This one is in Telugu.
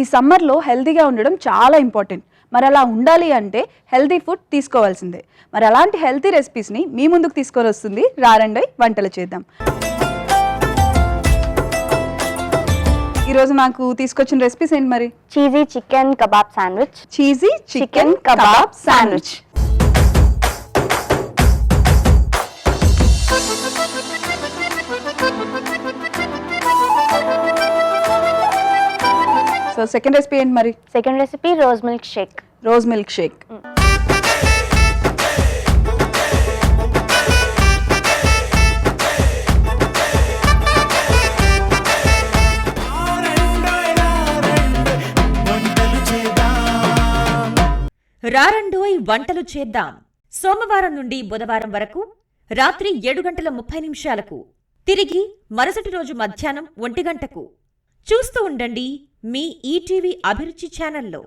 ఈ సమ్మర్లో హెల్తీగా ఉండడం చాలా ఇంపార్టెంట్. మరి అలా ఉండాలి అంటే హెల్తీ ఫుడ్ తీసుకోవాల్సిందే. మరి అలాంటి హెల్తీ రెసిపీస్ని మీ ముందుకు తీసుకొని వస్తుంది రారండోయ్ వంటలు చేద్దాం. ఈరోజు నాకు తీసుకొచ్చిన రెసిపీస్ ఏంటి మరి? Cheesy chicken kebab sandwich. Cheesy chicken kebab sandwich. So second recipe ఏంటి మరి? Second recipe rose milkshake. Rose milkshake. రారండోయ్ వంటలు చేద్దాం. సోమవారం నుండి బుధవారం వరకు రాత్రి 7:30 తిరిగి మరుసటి రోజు మధ్యాహ్నం 1 గంటకు చూస్తూ ఉండండి మీ ఈటీవీ అభిరుచి ఛానల్లో.